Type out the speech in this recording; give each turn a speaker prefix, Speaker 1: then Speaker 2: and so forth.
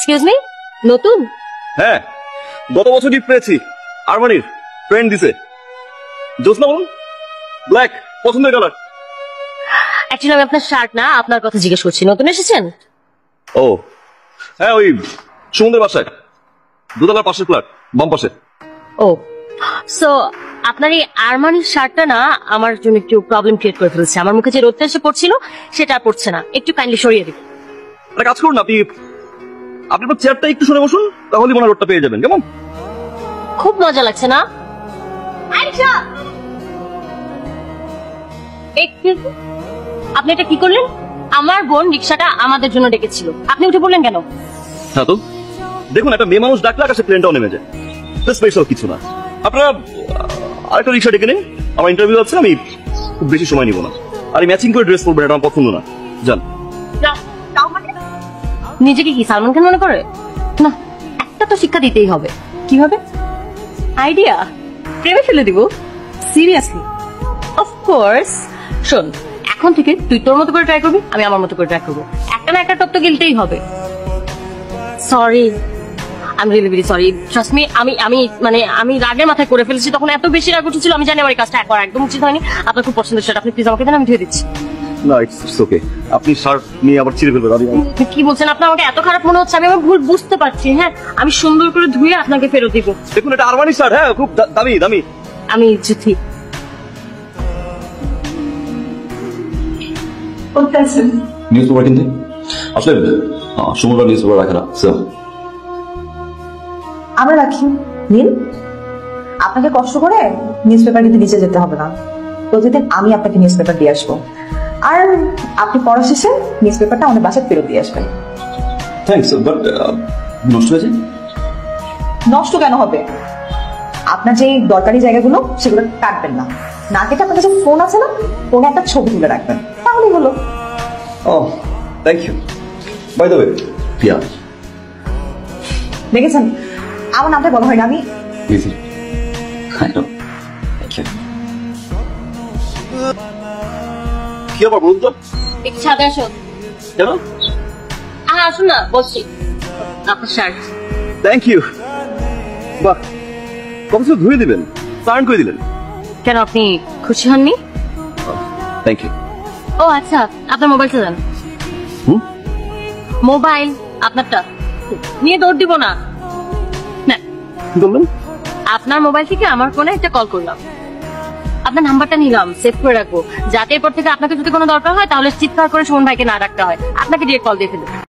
Speaker 1: Excuse me, নতুন?
Speaker 2: হ্যাঁ, গত বছর গিফট পেয়েছি, আরমানির ফ্রেন্ড দিছে। জোসনা বলুন, ব্ল্যাক পছন্দের কালার।
Speaker 1: অ্যাকচুয়ালি আমি আপনার শার্ট না, আপনার কথা জিজ্ঞেস করছি। নতুন এসেছেন?
Speaker 2: ও হ্যাঁ, ওই সমুদ্রের বাসায়, দোতলার পাশের ফ্ল্যাট, বাম পাশে।
Speaker 1: ও সো আপনার এই আরমানির শার্টটা না আমার জন্য একটু প্রবলেম ক্রিয়েট করে ফেলছে। আমার মুখে যে রোদটা এসে পড়ছিল সেটা আর পড়ছে না, একটু কাইন্ডলি সরিয়ে দিন।
Speaker 2: একটা কাজ করুন, আপনি আপনার চেয়ারটা একটু সরে বসুন, তাহলে মনে হয় রোডটা পেয়ে যাবেন। কেমন?
Speaker 1: খুব মজা লাগছে না? আপনি এটা কি করলেন? আমার বোন রিক্সাটা আমাদের জন্য ডেকেছিল, আপনি উঠে পড়লেন কেন?
Speaker 2: হ্যাঁ তো দেখুন, একটা মেয়ে মানুষ ডাকলে আকাশে প্লেনটাও নেমে যায়, স্পেশাল কিছু না। আপনারা আরেকটা রিক্সা ডেকে নিন, আমার ইন্টারভিউ আছে, আমি খুব বেশি সময় নিব না। আর ম্যাচিং করে ড্রেস পরবেন, এটা আমার পছন্দ না। যান।
Speaker 1: নিজেকে কি সালমান খান মনে করে? না, একটা তো শিক্ষা দিতেই হবে। কিভাবে? আইডিয়া প্রেমে ফেলে দিব? সিরিয়াসলি? অফকোর্স। শোন, এখন থেকে তুই তোর মতো করে ট্রাই করবি, আমি আমার মতো করে ট্রাই করবো। একটা না একটা টপ তো গিলতেই হবে। সরি, আমি really very sorry. Trust me, আমি রাগের মাথায় করে ফেলেছি, তখন এত বেশি রাগ উঠেছিল। আমি জানি আমার এই কাজটা করা একদম উচিত হয়নি। আপনার খুব পছন্দের শার্ট, আপনি প্লিজ আমাকে দেন, আমি ধুয়ে দিচ্ছি।
Speaker 2: না, ইটস ওকে। আপনি শার্ট নিয়ে আবার ছিঁড়ে ফেলবেন।
Speaker 1: আপনি কি বলছেন? আপনার আমাকে এত খারাপ মনে হচ্ছে? আমি আমার ভুল বুঝতে পারছি। হ্যাঁ, আমি সুন্দর করে ধুয়ে আপনাকে ফেরত দিব।
Speaker 2: দেখুন, এটা আরমানি শার্ট। হ্যাঁ, খুব দামি দামি।
Speaker 1: আমি জুথি।
Speaker 3: নিউজ পেপার কিনতে আসলে সমুদ্র নিউজ পেপার রাখে না।
Speaker 4: আমরা রাখি, নীল। আপনাকে কষ্ট করে নিউজ পেপার কিনতে নিচে যেতে হবে না। প্রতিদিন আমি আপনাকে নিউজ পেপার দিয়ে আসবো, আর আপনি পড়া শেষে নিউজ পেপারটা আমাদের বাসায় ফেরত দিয়ে আসবেন।
Speaker 3: থ্যাঙ্কস, বাট নষ্ট হয়েছে।
Speaker 4: নষ্ট কেন হবে? আপনার যে দরকারি জায়গাগুলো সেগুলো কাটবেন না, না কেটে আপনার কাছে ফোন আছে না, ফোনে একটা ছবি তুলে রাখবেন, তাহলেই হলো।
Speaker 3: ও thank you. By the way, Priya.
Speaker 4: দেখেছেন, আমার নামটা বলা হয় না। আমি
Speaker 3: easy. I know. Thank you.
Speaker 2: কি আবার বলুন তো?
Speaker 1: একটু ছাদে আসো।
Speaker 2: কেন?
Speaker 1: আসুন না, বলছি। আপনার শার্ট।
Speaker 2: Thank you. বাহ, কত ধুয়ে দিবেন, স্নান করে দিলেন।
Speaker 1: কেন, আপনি খুশি হননি?
Speaker 2: Thank you.
Speaker 1: ও আচ্ছা, আপনার মোবাইলটা দেন। মোবাইল আপনারটা নিয়ে দৌড় দিব না।
Speaker 2: কি বললেন?
Speaker 1: আপনার মোবাইল থেকে আমার ফোনে একটা কল করলাম, আপনার নাম্বারটা নিলাম, সেভ করে রাখবো, যাতে এরপর থেকে আপনাকে যদি কোনো দরকার হয় তাহলে চিৎকার করে সুমন ভাইকে না রাখতে হয়, আপনাকে ডিরেক্ট কল দিয়ে ফেলবো।